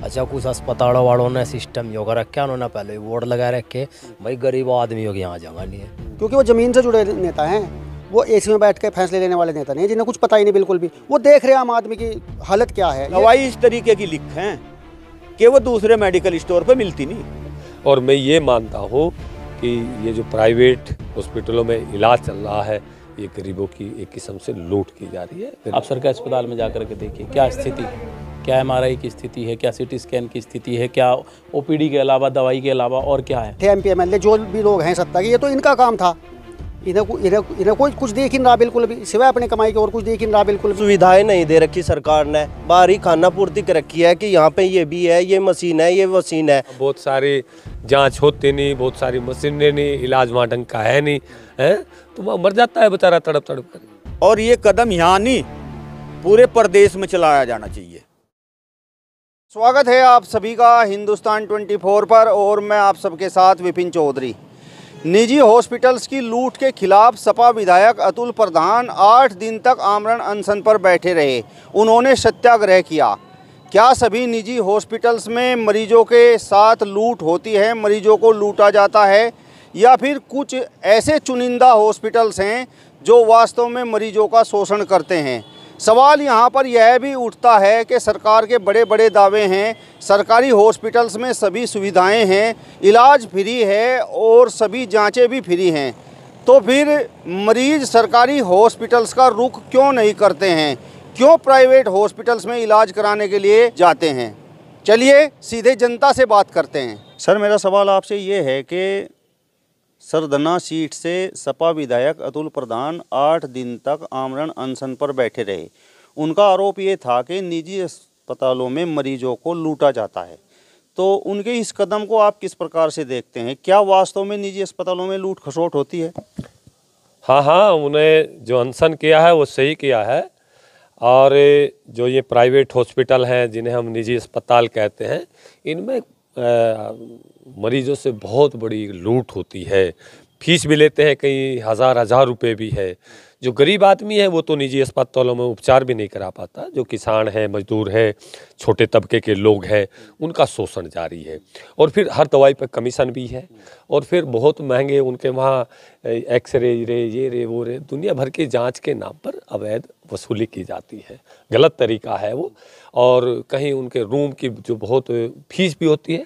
अच्छा कुछ अस्पतालों वालों ने सिस्टम योगा रखा, उन्होंने पहले ही बोर्ड लगा रखे भाई गरीब आदमियों के यहाँ जगह नहीं है। क्योंकि वो ज़मीन से जुड़े नेता हैं, वो एसी में बैठ के फैसले लेने वाले नेता नहीं, जिन्हें कुछ पता ही नहीं बिल्कुल भी। वो देख रहे हैं आम आदमी की हालत क्या है। दवाई इस तरीके की लिख हैं कि वो दूसरे मेडिकल स्टोर पे मिलती नहीं। और मैं ये मानता हूँ कि ये जो प्राइवेट हॉस्पिटलों में इलाज चल रहा है, ये गरीबों की एक किस्म से लूट की जा रही है। आप सरकारी अस्पताल में जाकर के देखिए क्या स्थिति है, क्या MRI की स्थिति है, क्या CT स्कैन की स्थिति है, क्या OPD के अलावा दवाई के अलावा और क्या है। MP MLA जो भी लोग हैं सत्ता के, ये तो इनका काम था। इन्हें कोई कुछ देख ही नहीं रहा बिल्कुल भी, सिवाय अपनी कमाई के और कुछ देख ही नहीं रहा बिल्कुल भी। सुविधाएं नहीं दे रखी सरकार ने, बाहरी खाना पूर्ति कर रखी है कि यहाँ पे ये भी है, ये मशीन है, ये मशीन है। बहुत सारी जांच होती नहीं, बहुत सारी मशीनें नहीं, इलाज वहाँ ढंग का है नहीं, है तो वह मर जाता है बेचारा तड़प तड़प कर। और ये कदम यहाँ नहीं, पूरे प्रदेश में चलाया जाना चाहिए। स्वागत है आप सभी का हिंदुस्तान 24 पर, और मैं आप सबके साथ विपिन चौधरी। निजी हॉस्पिटल्स की लूट के खिलाफ सपा विधायक अतुल प्रधान 8 दिन तक आमरण अनशन पर बैठे रहे। उन्होंने सत्याग्रह किया। क्या सभी निजी हॉस्पिटल्स में मरीजों के साथ लूट होती है, मरीजों को लूटा जाता है, या फिर कुछ ऐसे चुनिंदा हॉस्पिटल्स हैं जो वास्तव में मरीजों का शोषण करते हैं? सवाल यहाँ पर यह भी उठता है कि सरकार के बड़े बड़े दावे हैं, सरकारी हॉस्पिटल्स में सभी सुविधाएं हैं, इलाज फ्री है और सभी जांचें भी फ्री हैं, तो फिर मरीज सरकारी हॉस्पिटल्स का रुख क्यों नहीं करते हैं? क्यों प्राइवेट हॉस्पिटल्स में इलाज कराने के लिए जाते हैं? चलिए सीधे जनता से बात करते हैं। सर, मेरा सवाल आपसे ये है कि सरधना सीट से सपा विधायक अतुल प्रधान 8 दिन तक आमरण अनशन पर बैठे रहे। उनका आरोप ये था कि निजी अस्पतालों में मरीजों को लूटा जाता है, तो उनके इस कदम को आप किस प्रकार से देखते हैं? क्या वास्तव में निजी अस्पतालों में लूट खसोट होती है? हाँ, उन्हें जो अनशन किया है वो सही किया है। और जो ये प्राइवेट हॉस्पिटल हैं, जिन्हें हम निजी अस्पताल कहते हैं, इनमें मरीजों से बहुत बड़ी लूट होती है। फीस भी लेते हैं, कई हज़ार रुपए भी है। जो गरीब आदमी है वो तो निजी अस्पतालों में उपचार भी नहीं करा पाता। जो किसान है, मजदूर है, छोटे तबके के लोग हैं, उनका शोषण जारी है। और फिर हर दवाई पर कमीशन भी है, और फिर बहुत महंगे उनके वहाँ एक्सरे रे, ये रे, वो रे, दुनिया भर की जांच के नाम पर अवैध वसूली की जाती है। गलत तरीका है वो। और कहीं उनके रूम की जो बहुत फीस भी होती है,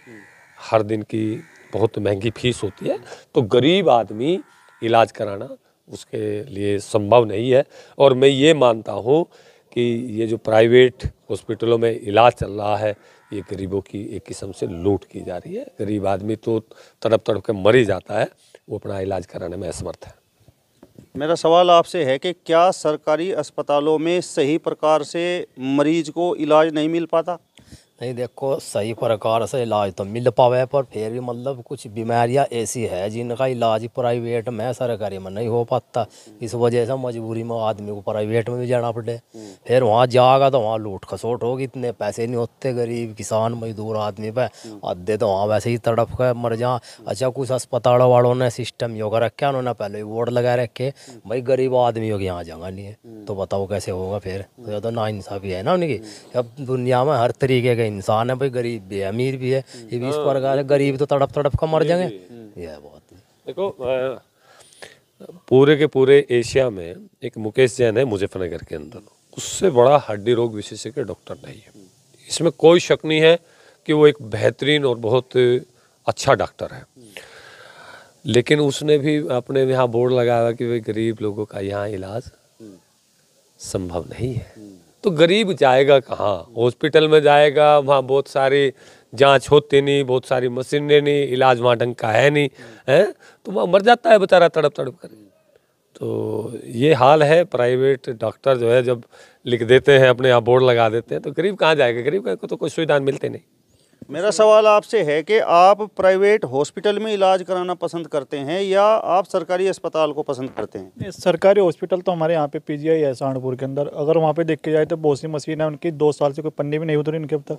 हर दिन की बहुत महंगी फीस होती है, तो गरीब आदमी इलाज कराना उसके लिए संभव नहीं है। और मैं ये मानता हूँ कि ये जो प्राइवेट हॉस्पिटलों में इलाज चल रहा है, ये गरीबों की एक किस्म से लूट की जा रही है। गरीब आदमी तो तड़प तड़प के मर ही जाता है, वो अपना इलाज कराने में असमर्थ है। मेरा सवाल आपसे है कि क्या सरकारी अस्पतालों में सही प्रकार से मरीज को इलाज नहीं मिल पाता? नहीं, देखो सही प्रकार से इलाज तो मिल पावे, पर फिर भी मतलब कुछ बीमारियां ऐसी है जिनका इलाज प्राइवेट में सरकारी में नहीं हो पाता। इस वजह से मजबूरी में आदमी को प्राइवेट में भी जाना पड़े। फिर वहाँ जाएगा तो वहाँ लूट खसोट होगी, इतने पैसे नहीं होते गरीब किसान मजदूर आदमी पे, आधे तो वहाँ वैसे ही तड़प कर मर जा। अच्छा कुछ अस्पतालों वालों ने सिस्टम योगा रखा, उन्होंने पहले ही बोर्ड लगा रखे भाई गरीब आदमियों के यहाँ जगह नहीं है, तो बताओ कैसे होगा? फिर तो नाइंसाफी है ना उनकी। अब दुनिया में हर तरीके के इंसान है भाई, गरीब भी है अमीर भी है, ये भी इस प्रकार है। गरीब तो तड़प तड़प कर मर जाएंगे। यह बहुत देखो, पूरे के पूरे एशिया में एक मुकेश जैन है मुजफ्फरनगर के अंदर, उससे बड़ा हड्डी रोग विशेषज्ञ डॉक्टर नहीं है। इसमें कोई शक नहीं है कि वो एक बेहतरीन और बहुत अच्छा डॉक्टर है। लेकिन उसने भी अपने यहाँ बोर्ड लगाया कि भाई गरीब लोगों का यहाँ इलाज संभव नहीं है। तो गरीब जाएगा कहाँ? हॉस्पिटल में जाएगा, वहाँ बहुत सारी जांच होती नहीं, बहुत सारी मशीनें नहीं, इलाज वहाँ ढंग का है नहीं, है तो वहाँ मर जाता है बेचारा तड़प तड़प कर। तो ये हाल है। प्राइवेट डॉक्टर जो है जब लिख देते हैं, अपने यहाँ बोर्ड लगा देते हैं, तो गरीब कहाँ जाएगा? गरीब को तो कोई सुविधा मिलते नहीं। मेरा सवाल आपसे है कि आप प्राइवेट हॉस्पिटल में इलाज कराना पसंद करते हैं या आप सरकारी अस्पताल को पसंद करते हैं? सरकारी हॉस्पिटल तो हमारे यहाँ पे PGI है सहारनपुर के अंदर। अगर वहाँ पे देख के जाए तो बहुत सी मशीन है उनकी, 2 साल से कोई पन्नी भी नहीं उतरी इनके अब तक।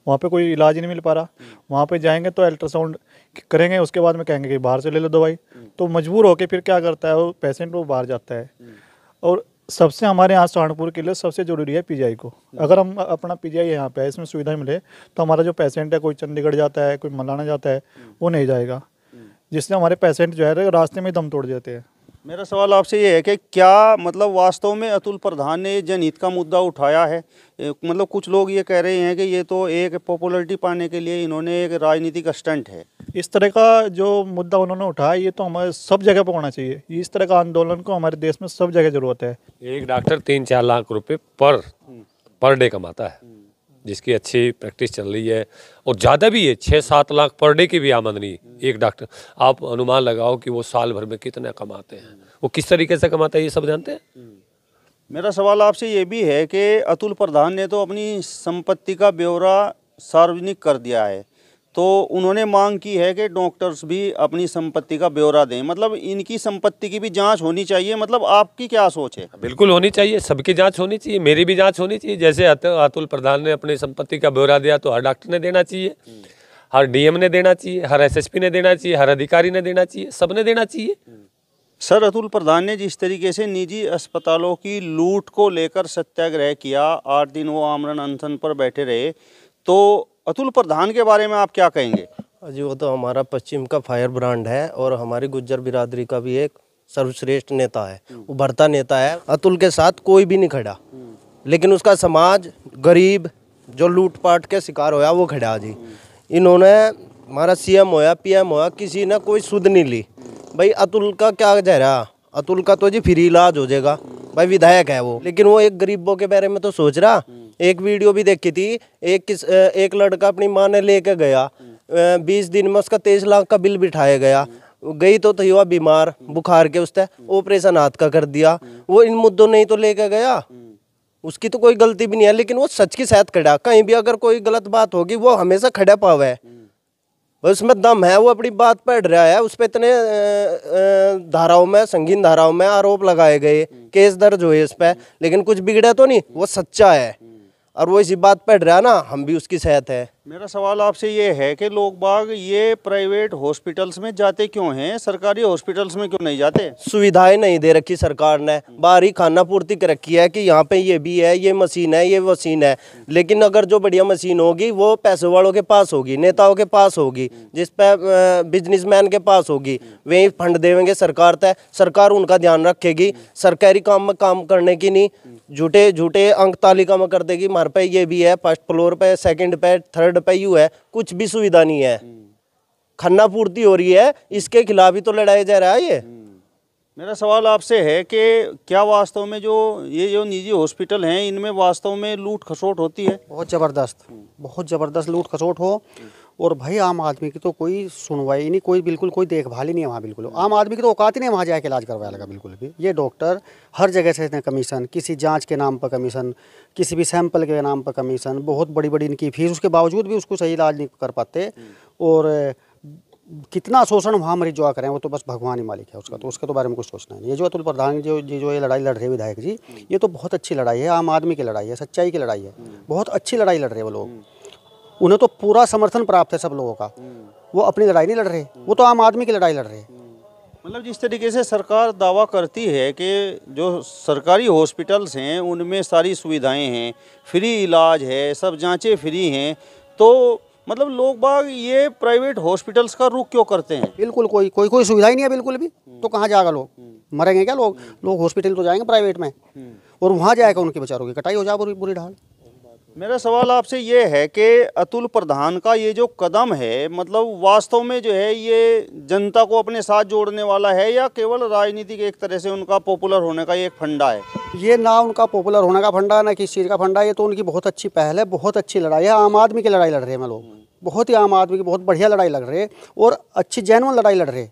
वहाँ पे कोई इलाज ही नहीं मिल पा रहा। वहाँ पे जाएंगे तो अल्ट्रासाउंड करेंगे, उसके बाद में कहेंगे कि बाहर से ले लो दवाई। तो मजबूर होकर फिर क्या करता है वो पेशेंट, वो बाहर जाता है। और सबसे हमारे यहाँ सहारनपुर के लिए सबसे ज़रूरी है पीजीआई को। अगर हम अपना पीजीआई यहाँ पे है, इसमें सुविधा मिले, तो हमारा जो पेशेंट है, कोई चंडीगढ़ जाता है, कोई मलाना जाता है, वो नहीं जाएगा, जिससे हमारे पेशेंट जो है रास्ते में दम तोड़ देते हैं। मेरा सवाल आपसे ये है कि क्या मतलब वास्तव में अतुल प्रधान ने जनहित का मुद्दा उठाया है? मतलब कुछ लोग ये कह रहे हैं कि ये तो एक पॉपुलैरिटी पाने के लिए इन्होंने एक राजनीतिक स्टंट है। इस तरह का जो मुद्दा उन्होंने उठाया, ये तो हमारे सब जगह पर होना चाहिए। इस तरह का आंदोलन को हमारे देश में सब जगह ज़रूरत है। एक डॉक्टर 3-4 लाख रुपए पर डे कमाता है, जिसकी अच्छी प्रैक्टिस चल रही है, और ज़्यादा भी है, 6-7 लाख पर डे की भी आमदनी एक डॉक्टर। आप अनुमान लगाओ कि वो साल भर में कितना कमाते हैं, वो किस तरीके से कमाते हैं, ये सब जानते हैं। मेरा सवाल आपसे ये भी है कि अतुल प्रधान ने तो अपनी संपत्ति का ब्यौरा सार्वजनिक कर दिया है, तो उन्होंने मांग की है कि डॉक्टर्स भी अपनी संपत्ति का ब्यौरा दें। मतलब इनकी संपत्ति की भी जांच होनी चाहिए। मतलब आपकी क्या सोच है? बिल्कुल होनी चाहिए, सबकी जांच होनी चाहिए, मेरी भी जांच होनी चाहिए। जैसे अतुल प्रधान ने अपनी संपत्ति का ब्यौरा दिया, तो हर डॉक्टर ने देना चाहिए, हर डीएम ने देना चाहिए, हर एसएसपी ने देना चाहिए, हर अधिकारी ने देना चाहिए, सबने देना चाहिए। सर, अतुल प्रधान ने जिस तरीके से निजी अस्पतालों की लूट को लेकर सत्याग्रह किया, 8 दिन वो आमरण अनशन पर बैठे रहे, तो अतुल प्रधान के बारे में आप क्या कहेंगे? जी, वो तो हमारा पश्चिम का फायर ब्रांड है और हमारी गुज्जर बिरादरी का भी एक सर्वश्रेष्ठ नेता है, उभरता नेता है। अतुल के साथ कोई भी नहीं खड़ा, लेकिन उसका समाज गरीब जो लूटपाट के शिकार होया वो खड़ा जी। इन्होंने हमारा सीएम होया, पीएम होया, किसी ने कोई सुध नहीं ली। भाई अतुल का क्या जहरा, अतुल का तो जी फ्री इलाज हो जाएगा, भाई विधायक है वो, लेकिन वो एक गरीबों के बारे में तो सोच रहा। एक वीडियो भी देखी थी, एक लड़का अपनी माँ ने लेके गया, 20 दिन में उसका 23 लाख का बिल बिठाया गया, गई तो थी वह बीमार बुखार के, उसने ऑपरेशन हाथ का कर दिया। वो इन मुद्दों नहीं तो लेके गया, उसकी तो कोई गलती भी नहीं है, लेकिन वो सच के साथ खड़ा। कहीं भी अगर कोई गलत बात होगी वो हमेशा खड़ा पावा है, उसमें दम है, वो अपनी बात पढ़ रहा है। उस पर इतने धाराओं में, संगीन धाराओं में आरोप लगाए गए, केस दर्ज हुए इस पर, लेकिन कुछ बिगड़ा तो नहीं, वो सच्चा है और वो इसी बात पढ़ रहा है ना, हम भी उसकी सेहत है। मेरा सवाल आपसे ये है कि लोग बाग ये प्राइवेट हॉस्पिटल्स में जाते क्यों हैं, सरकारी हॉस्पिटल्स में क्यों नहीं जाते? सुविधाएं नहीं दे रखी सरकार ने, बाहरी खाना पूर्ति कर रखी है कि यहाँ पे ये भी है, ये मशीन है, ये मशीन है। लेकिन अगर जो बढ़िया मशीन होगी वो पैसे वालों के पास होगी, नेताओं के पास होगी, जिस पे बिजनेसमैन के पास होगी, वही फंड देंगे सरकार तय, सरकार उनका ध्यान रखेगी। सरकारी काम में काम करने की नहीं, झूठे झूठे अंक तालिका में कर देगी। हमारे पे ये भी है, फर्स्ट फ्लोर पे, सेकंड पे, थर्ड पे यू है, कुछ भी सुविधा नहीं है, खन्ना पूर्ति हो रही है, इसके खिलाफ ही तो लड़ाया जा रहा है ये। मेरा सवाल आपसे है कि क्या वास्तव में जो निजी हॉस्पिटल हैं, इनमें वास्तव में लूट खसोट होती है? बहुत ज़बरदस्त लूट खसोट हो। और भाई आम आदमी की तो कोई सुनवाई नहीं, कोई बिल्कुल कोई देखभाल ही नहीं है वहाँ। बिल्कुल आम आदमी की तो औकात ही नहीं वहाँ जाके इलाज करवाया लगा बिल्कुल भी। ये डॉक्टर हर जगह से कमीशन, किसी जांच के नाम पर कमीशन, किसी भी सैंपल के नाम पर कमीशन, बहुत बड़ी बड़ी इनकी फीस, उसके बावजूद भी उसको सही इलाज नहीं कर पाते। और कितना शोषण वहाँ मरीज जो करें वो तो बस भगवान ही मालिक है उसका, तो उसके तो बारे में कुछ सोचना नहीं। ये जो अतुल प्रधान जो ये लड़ाई लड़ रहे हैं विधायक जी, ये तो बहुत अच्छी लड़ाई है, आम आदमी की लड़ाई है, सच्चाई की लड़ाई है, बहुत अच्छी लड़ाई लड़ रहे हैं वो लोग। उन्हें तो पूरा समर्थन प्राप्त है सब लोगों का, वो अपनी लड़ाई नहीं लड़ रहे, वो तो आम आदमी की लड़ाई लड़ रहे हैं। मतलब जिस तरीके से सरकार दावा करती है कि जो सरकारी हॉस्पिटल्स हैं उनमें सारी सुविधाएं हैं, फ्री इलाज है, सब जांचें फ्री हैं, तो मतलब लोग बाग ये प्राइवेट हॉस्पिटल्स का रुख क्यों करते हैं? बिल्कुल कोई सुविधा ही नहीं है बिल्कुल भी, तो कहाँ जाएगा लोग, मरेंगे क्या लोग हॉस्पिटल तो जाएंगे प्राइवेट में, और वहाँ जाएगा उनके बेचारों की कटाई हो जाए बुरी ढाल। मेरा सवाल आपसे ये है कि अतुल प्रधान का ये जो कदम है, मतलब वास्तव में जो है ये जनता को अपने साथ जोड़ने वाला है या केवल राजनीतिक एक तरह से उनका पॉपुलर होने का एक फंडा है? ये ना उनका पॉपुलर होने का फंडा, ना किस चीज़ का फंडा, ये तो उनकी बहुत अच्छी पहल है, बहुत अच्छी लड़ाई है, आम आदमी की लड़ाई लड़ रहे हैं लोग, बहुत ही आम आदमी की बहुत बढ़िया लड़ाई लड़ रहे हैं और अच्छी जेन्युइन लड़ाई लड़ रहे हैं,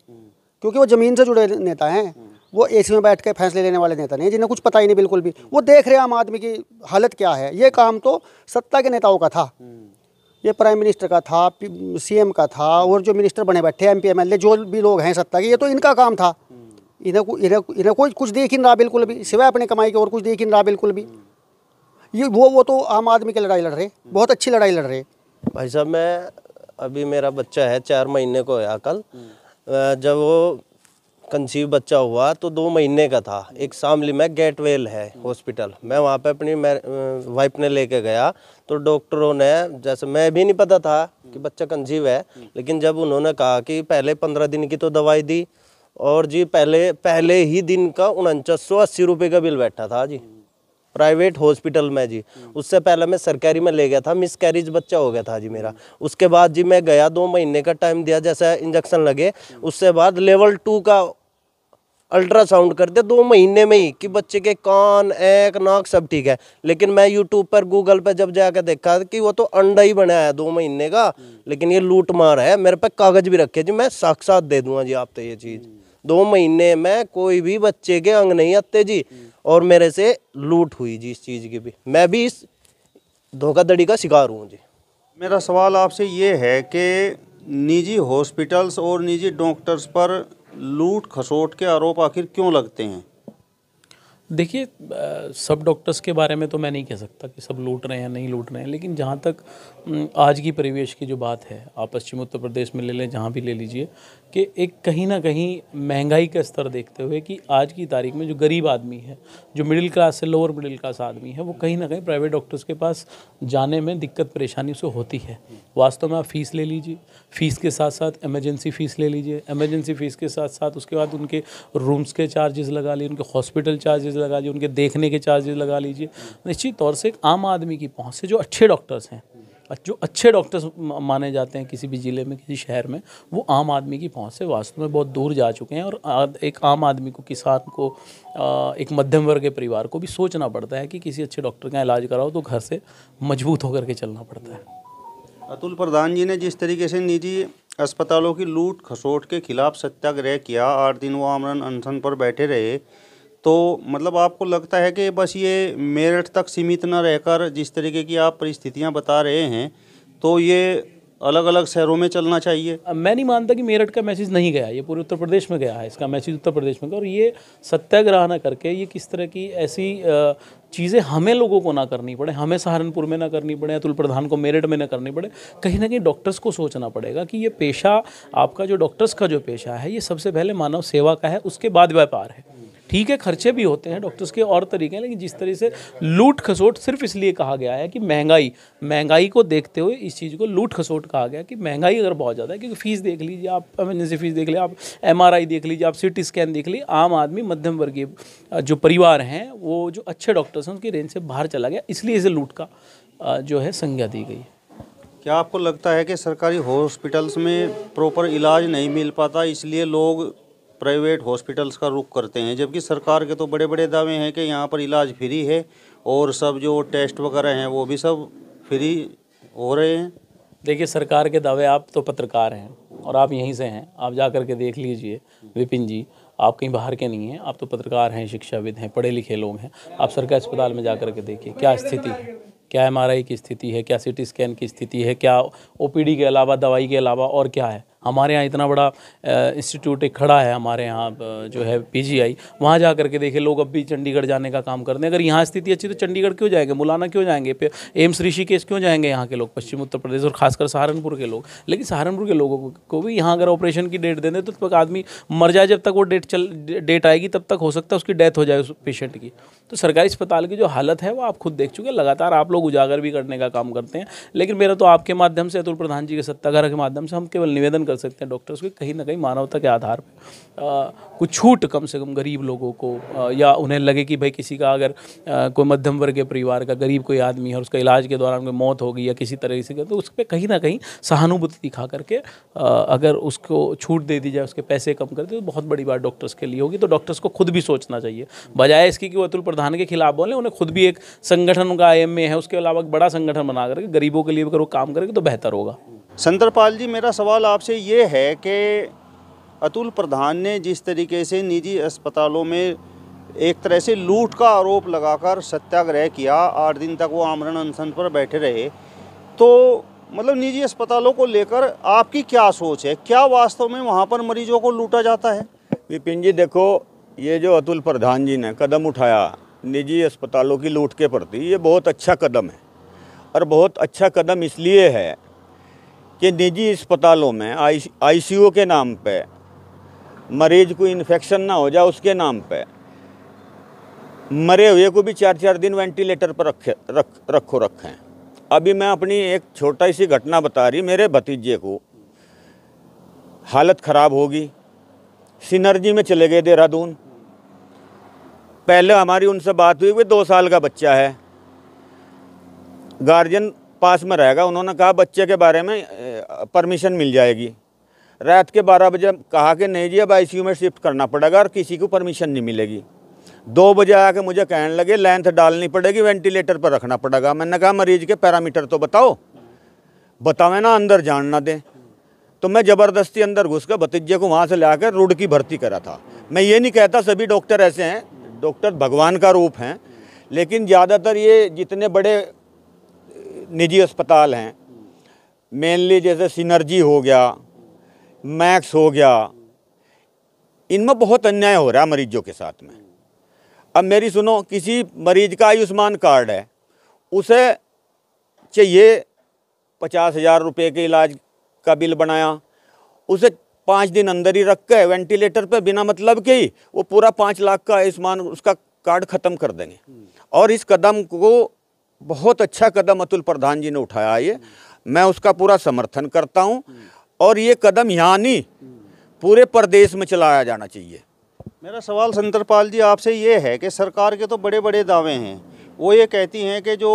क्योंकि वो ज़मीन से जुड़े नेता हैं, वो एसी में बैठ के फैसले लेने वाले नेता नहीं, जिन्हें कुछ पता ही नहीं बिल्कुल भी, वो देख रहे हैं आम आदमी की हालत क्या है। ये काम तो सत्ता के नेताओं का था, ये प्राइम मिनिस्टर का था, सीएम का था, और जो मिनिस्टर बने बैठे एमपी एमएलए जो भी लोग हैं सत्ता के, ये तो इनका काम था। इन्हें कोई कुछ देख ही नहीं रहा बिल्कुल भी, सिवाय अपनी कमाई के और कुछ देख ही नहीं रहा बिल्कुल भी। ये वो तो आम आदमी की लड़ाई लड़ रहे, बहुत अच्छी लड़ाई लड़ रहे। भाई साहब, मैं अभी मेरा बच्चा है 4 महीने को है कल, जब वो कंसीव बच्चा हुआ तो 2 महीने का था। एक शामली में गेटवेल है हॉस्पिटल, मैं वहाँ पे अपनी वाइफ ने लेके गया तो डॉक्टरों ने, जैसे मैं भी नहीं पता था कि बच्चा कंसीव है, लेकिन जब उन्होंने कहा कि पहले 15 दिन की तो दवाई दी और जी पहले ही दिन का 4980 रुपये का बिल बैठा था जी प्राइवेट हॉस्पिटल में जी। उससे पहले मैं सरकारी में ले गया था, मिसकैरेज बच्चा हो गया था जी मेरा। उसके बाद जी मैं गया, 2 महीने का टाइम दिया, जैसे इंजेक्शन लगे उससे बाद लेवल 2 का अल्ट्रासाउंड कर दिया 2 महीने में ही कि बच्चे के कान, ऐक, नाक सब ठीक है। लेकिन मैं यूट्यूब पर, गूगल पर जब जाकर देखा कि वो तो अंडा ही बनाया है 2 महीने का, लेकिन ये लूट मार है। मेरे पे कागज भी रखे जी, मैं साक्षात दे दूंगा जी आप तो ये चीज़। 2 महीने में कोई भी बच्चे के अंग नहीं आते जी, और मेरे से लूट हुई जी इस चीज़ की भी। मैं भी इस धोखाधड़ी का शिकार हूँ जी। मेरा सवाल आपसे ये है कि निजी हॉस्पिटल्स और निजी डॉक्टर्स पर लूट खसोट के आरोप आखिर क्यों लगते हैं? देखिए, सब डॉक्टर्स के बारे में तो मैं नहीं कह सकता कि सब लूट रहे हैं नहीं लूट रहे हैं, लेकिन जहाँ तक आज की परिवेश की जो बात है, आप पश्चिम उत्तर प्रदेश में ले लें, जहाँ भी ले लीजिए, कि एक कहीं ना कहीं महंगाई का स्तर देखते हुए कि आज की तारीख में जो गरीब आदमी है, जो मिडिल क्लास से लोअर मिडिल क्लास आदमी है, वो कहीं ना कहीं प्राइवेट डॉक्टर्स के पास जाने में दिक्कत परेशानी उसे होती है। वास्तव में आप फ़ीस ले लीजिए, फ़ीस के साथ साथ इमरजेंसी फ़ीस ले लीजिए, इमरजेंसी फ़ीस के साथ साथ उसके बाद उनके रूम्स के चार्जेस लगा लीजिए, उनके हॉस्पिटल चार्जेस लगा लीजिए, उनके देखने के चार्जेस लगा लीजिए। निश्चित तौर से एक आम आदमी की पहुंच से जो अच्छे डॉक्टर्स हैं, जो अच्छे डॉक्टर्स माने जाते हैं किसी भी ज़िले में, किसी शहर में, वो आम आदमी की पहुंच से वास्तव में बहुत दूर जा चुके हैं। और एक आम आदमी को, किसान को, एक मध्यम वर्ग के परिवार को भी सोचना पड़ता है कि किसी अच्छे डॉक्टर का इलाज कराओ तो घर से मजबूत होकर के चलना पड़ता है। अतुल प्रधान जी ने जिस तरीके से निजी अस्पतालों की लूट खसोट के खिलाफ सत्याग्रह किया, 8 दिन वो आमरण अनशन पर बैठे रहे, तो मतलब आपको लगता है कि बस ये मेरठ तक सीमित न रहकर जिस तरीके की आप परिस्थितियां बता रहे हैं, तो ये अलग अलग शहरों में चलना चाहिए? मैं नहीं मानता कि मेरठ का मैसेज नहीं गया, ये पूरे उत्तर प्रदेश में गया है, इसका मैसेज उत्तर प्रदेश में गया। और ये सत्याग्रह ना करके ये किस तरह की ऐसी चीज़ें हमें लोगों को ना करनी पड़े, हमें सहारनपुर में ना करनी पड़े, अतुल प्रधान को मेरठ में ना करनी पड़े, कहीं ना कहीं डॉक्टर्स को सोचना पड़ेगा कि ये पेशा, आपका जो डॉक्टर्स का जो पेशा है, ये सबसे पहले मानव सेवा का है, उसके बाद व्यापार है। ठीक है, खर्चे भी होते हैं डॉक्टर्स के और तरीके हैं, लेकिन जिस तरह से लूट खसोट सिर्फ इसलिए कहा गया है कि महंगाई को देखते हुए इस चीज़ को लूट खसोट कहा गया कि महंगाई अगर बहुत ज़्यादा है, क्योंकि फ़ीस देख लीजिए आप, इमरजेंसी फ़ीस देख लीजिए आप, MRI देख लीजिए आप, CT स्कैन देख लीजिए, आम आदमी, मध्यम वर्गीय जो परिवार हैं, वो जो अच्छे डॉक्टर्स हैं उनकी रेंज से बाहर चला गया, इसलिए इसे लूट का जो है संज्ञा दी गई। क्या आपको लगता है कि सरकारी हॉस्पिटल्स में प्रॉपर इलाज नहीं मिल पाता, इसलिए लोग प्राइवेट हॉस्पिटल्स का रुख करते हैं, जबकि सरकार के तो बड़े बड़े दावे हैं कि यहाँ पर इलाज फ्री है और सब जो टेस्ट वगैरह हैं वो भी सब फ्री हो रहे हैं? देखिए, सरकार के दावे, आप तो पत्रकार हैं और आप यहीं से हैं, आप जा कर के देख लीजिए विपिन जी, आप कहीं बाहर के नहीं हैं, आप तो पत्रकार हैं, शिक्षाविद हैं, पढ़े लिखे लोग हैं। आप सरकारी अस्पताल में जा कर के देखिए क्या स्थिति है, क्या MRI की स्थिति है, क्या CT स्कैन की स्थिति है, क्या OPD के अलावा, दवाई के अलावा और क्या है। हमारे यहाँ इतना बड़ा इंस्टीट्यूट एक खड़ा है हमारे यहाँ जो है PGI, वहाँ जा करके देखिए, लोग अब भी चंडीगढ़ जाने का काम करते हैं। अगर यहाँ स्थिति अच्छी तो चंडीगढ़ क्यों जाएंगे, मुलाना क्यों जाएंगे, एम्स ऋषिकेश क्यों जाएंगे यहाँ के लोग, पश्चिम उत्तर प्रदेश और खासकर सहारनपुर के लोग। लेकिन सहारनपुर के लोगों को भी यहाँ अगर ऑपरेशन की डेट दे दें तो तब तक आदमी मर जाए, जब तक वो डेट आएगी तब तक हो सकता है उसकी डेथ हो जाए उस पेशेंट की। तो सरकारी अस्पताल की जो हालत है वो आप खुद देख चुके हैं, लगातार आप लोग उजागर भी करने का काम करते हैं। लेकिन मेरा तो आपके माध्यम से, अतुल प्रधान जी के सत्याग्रह के माध्यम से हम केवल निवेदन कर सकते हैं डॉक्टर्स को, कहीं ना कहीं मानवता के आधार पर कुछ छूट कम से कम गरीब लोगों को, या उन्हें लगे कि भाई किसी का अगर कोई मध्यम वर्ग के परिवार का गरीब कोई आदमी है और उसका इलाज के दौरान कोई मौत हो गई या किसी तरह से, तो उस पर कहीं ना कहीं सहानुभूति दिखा करके अगर उसको छूट दे दी जाए, उसके पैसे कम कर दे, तो बहुत बड़ी बात डॉक्टर्स के लिए होगी। तो डॉक्टर्स को खुद भी सोचना चाहिए, बजाय इसकी कि वो अतुल प्रधान के खिलाफ बोले, उन्हें खुद भी एक संगठन, उनका IMA है, उसके अलावा एक बड़ा संगठन बना करके गरीबों के लिए अगर वो काम करेंगे तो बेहतर होगा। संतरपाल जी, मेरा सवाल आपसे ये है कि अतुल प्रधान ने जिस तरीके से निजी अस्पतालों में एक तरह से लूट का आरोप लगाकर सत्याग्रह किया, 8 दिन तक वो आमरण अनशन पर बैठे रहे, तो मतलब निजी अस्पतालों को लेकर आपकी क्या सोच है? क्या वास्तव में वहाँ पर मरीजों को लूटा जाता है? विपिन जी, देखो, ये जो अतुल प्रधान जी ने कदम उठाया निजी अस्पतालों की लूट के प्रति, ये बहुत अच्छा कदम है। और बहुत अच्छा कदम इसलिए है कि निजी अस्पतालों में ICU के नाम पे मरीज को इन्फेक्शन ना हो जाए उसके नाम पे मरे हुए को भी 4-4 दिन वेंटिलेटर पर रखे हैं। अभी मैं अपनी एक छोटा सी घटना बता रही, मेरे भतीजे को हालत ख़राब होगी, सिनर्जी में चले गए देहरादून। पहले हमारी उनसे बात हुई, वे 2 साल का बच्चा है, गार्जियन पास में रहेगा। उन्होंने कहा बच्चे के बारे में परमिशन मिल जाएगी। रात के 12 बजे कहा कि नहीं जी अब आईसीयू में शिफ्ट करना पड़ेगा और किसी को परमिशन नहीं मिलेगी। 2 बजे आके मुझे कहने लगे लेंथ डालनी पड़ेगी, वेंटिलेटर पर रखना पड़ेगा। मैंने कहा मरीज के पैरामीटर तो बतावे ना, अंदर जान ना दें। तो मैं ज़बरदस्ती अंदर घुस कर भतीजे को वहाँ से लाकर रुड़ की भर्ती करा था। मैं ये नहीं कहता सभी डॉक्टर ऐसे हैं, डॉक्टर भगवान का रूप हैं, लेकिन ज़्यादातर ये जितने बड़े निजी अस्पताल हैं, मेनली जैसे सिनर्जी हो गया, मैक्स हो गया, इनमें बहुत अन्याय हो रहा है मरीजों के साथ में। अब मेरी सुनो, किसी मरीज का आयुष्मान कार्ड है, उसे चाहिए 50,000 रुपये के इलाज का बिल बनाया, उसे 5 दिन अंदर ही रख के वेंटिलेटर पे बिना मतलब के ही वो पूरा 5 लाख का आयुष्मान उसका कार्ड ख़त्म कर देंगे। और इस कदम को बहुत अच्छा कदम अतुल प्रधान जी ने उठाया, ये मैं उसका पूरा समर्थन करता हूँ। और ये कदम यहाँ नहीं पूरे प्रदेश में चलाया जाना चाहिए। मेरा सवाल संतरपाल जी आपसे ये है कि सरकार के तो बड़े बड़े दावे हैं, वो ये कहती हैं कि जो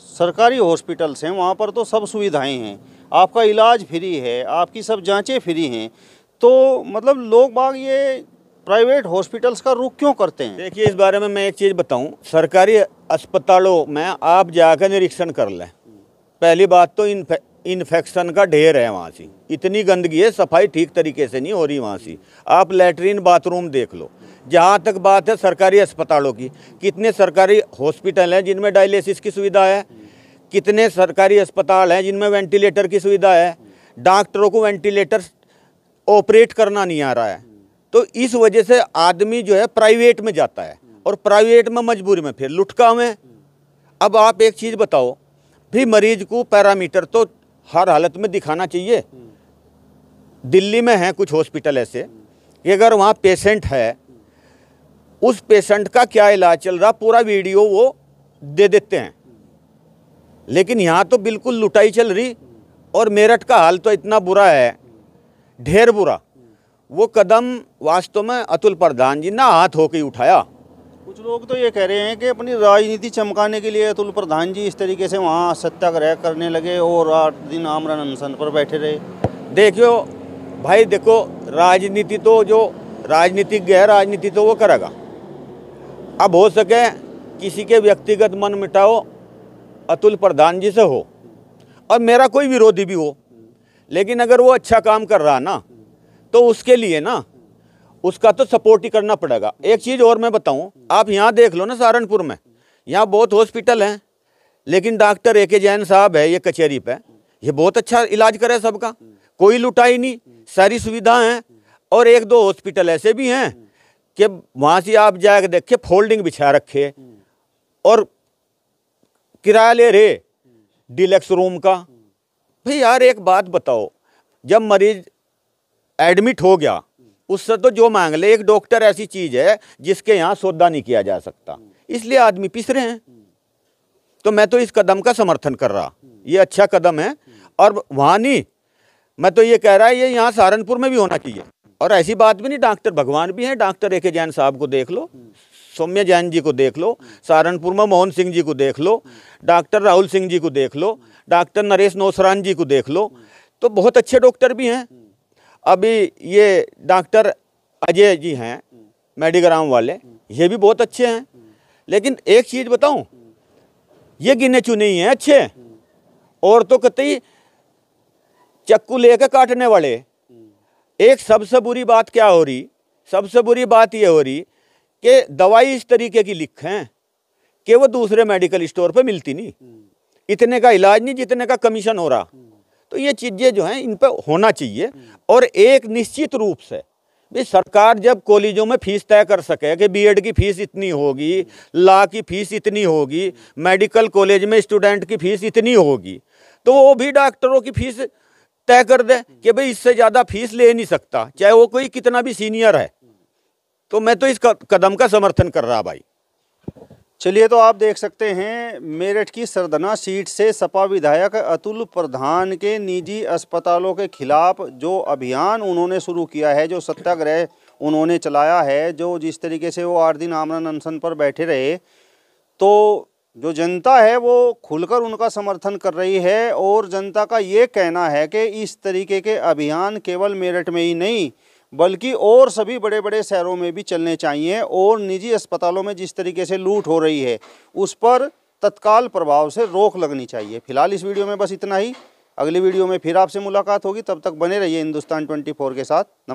सरकारी हॉस्पिटल्स हैं वहाँ पर तो सब सुविधाएं हैं, आपका इलाज फ्री है, आपकी सब जांचें फ्री हैं, तो मतलब लोग बाग ये प्राइवेट हॉस्पिटल्स का रुख क्यों करते हैं? देखिए, इस बारे में मैं एक चीज़ बताऊं, सरकारी अस्पतालों में आप जाकर निरीक्षण कर लें। पहली बात तो इन्फेक्शन का ढेर है, वहाँ से इतनी गंदगी है, सफाई ठीक तरीके से नहीं हो रही वहाँ से। आप लैट्रीन बाथरूम देख लो। जहाँ तक बात है सरकारी अस्पतालों की, कितने सरकारी हॉस्पिटल हैं जिनमें डायलिसिस की सुविधा है, कितने सरकारी अस्पताल हैं जिनमें वेंटिलेटर की सुविधा है। डॉक्टरों को वेंटिलेटर ऑपरेट करना नहीं आ रहा है, तो इस वजह से आदमी जो है प्राइवेट में जाता है, और प्राइवेट में मजबूरी में फिर लुटका में। अब आप एक चीज़ बताओ, भी मरीज को पैरामीटर तो हर हालत में दिखाना चाहिए। दिल्ली में है कुछ हॉस्पिटल ऐसे कि अगर वहाँ पेशेंट है, उस पेशेंट का क्या इलाज चल रहा पूरा वीडियो वो दे देते हैं। लेकिन यहाँ तो बिल्कुल लुटाई चल रही, और मेरठ का हाल तो इतना बुरा है, ढेर बुरा। वो कदम वास्तव में अतुल प्रधान जी ने हाथ होकर उठाया। कुछ लोग तो ये कह रहे हैं कि अपनी राजनीति चमकाने के लिए अतुल प्रधान जी इस तरीके से वहाँ सत्याग्रह करने लगे और 8 दिन आमरण अनशन पर बैठे रहे। देखियो भाई, देखो, राजनीति तो जो राजनीतिज्ञ है, राजनीति तो वो करेगा। अब हो सके किसी के व्यक्तिगत मन मिटाओ अतुल प्रधान जी से हो, और मेरा कोई विरोधी भी हो, लेकिन अगर वो अच्छा काम कर रहा ना, तो उसके लिए ना उसका तो सपोर्ट ही करना पड़ेगा। एक चीज़ और मैं बताऊं, आप यहाँ देख लो ना, सहारनपुर में यहाँ बहुत हॉस्पिटल हैं, लेकिन डॉक्टर ए.के. जैन साहब है ये कचहरी पे, ये बहुत अच्छा इलाज करे सबका, कोई लुटाई नहीं, सारी सुविधा हैं। और 1-2 हॉस्पिटल ऐसे भी हैं कि वहाँ से आप जाकर देखे फोल्डिंग बिछा रखे और किराया ले रहे डिलक्स रूम का। भाई यार एक बात बताओ, जब मरीज एडमिट हो गया उससे तो जो मांग ले, एक डॉक्टर ऐसी चीज़ है जिसके यहाँ सौदा नहीं किया जा सकता, इसलिए आदमी पिस रहे हैं। तो मैं तो इस कदम का समर्थन कर रहा, ये अच्छा कदम है। और वहाँ नहीं, मैं तो ये कह रहा है ये यहाँ सहारनपुर में भी होना चाहिए। और ऐसी बात भी नहीं, डॉक्टर भगवान भी हैं, डॉक्टर ए.के. जैन साहब को देख लो, सौम्या जैन जी को देख लो, सहारनपुर में मोहन सिंह जी को देख लो, डॉक्टर राहुल सिंह जी को देख लो, डॉक्टर नरेश नौसरान जी को देख लो, तो बहुत अच्छे डॉक्टर भी हैं। अभी ये डॉक्टर अजय जी हैं मेडिग्राम वाले, ये भी बहुत अच्छे हैं। लेकिन एक चीज़ बताऊं, ये गिने चुने ही हैं अच्छे, और तो कतई चक्कू लेकर काटने वाले। एक सबसे बुरी बात क्या हो रही, सबसे बुरी बात ये हो रही कि दवाई इस तरीके की लिखें कि वो दूसरे मेडिकल स्टोर पे मिलती नहीं, इतने का इलाज नहीं जितने का कमीशन हो रहा। तो ये चीज़ें जो हैं इन पर होना चाहिए। और एक निश्चित रूप से भी सरकार जब कॉलेजों में फीस तय कर सके कि बीएड की फीस इतनी होगी, लॉ की फीस इतनी होगी, मेडिकल कॉलेज में स्टूडेंट की फीस इतनी होगी, तो वो भी डॉक्टरों की फीस तय कर दे कि भाई इससे ज़्यादा फीस ले नहीं सकता, चाहे वो कोई कितना भी सीनियर है। तो मैं तो इस कदम का समर्थन कर रहा भाई। चलिए, तो आप देख सकते हैं मेरठ की सरदना सीट से सपा विधायक अतुल प्रधान के निजी अस्पतालों के खिलाफ जो अभियान उन्होंने शुरू किया है, जो सत्याग्रह उन्होंने चलाया है, जो जिस तरीके से वो 8 दिन आमरण अनशन पर बैठे रहे, तो जो जनता है वो खुलकर उनका समर्थन कर रही है। और जनता का ये कहना है कि इस तरीके के अभियान केवल मेरठ में ही नहीं बल्कि और सभी बड़े बड़े शहरों में भी चलने चाहिए। और निजी अस्पतालों में जिस तरीके से लूट हो रही है उस पर तत्काल प्रभाव से रोक लगनी चाहिए। फिलहाल इस वीडियो में बस इतना ही। अगली वीडियो में फिर आपसे मुलाकात होगी, तब तक बने रहिए हिंदुस्तान 24 के साथ।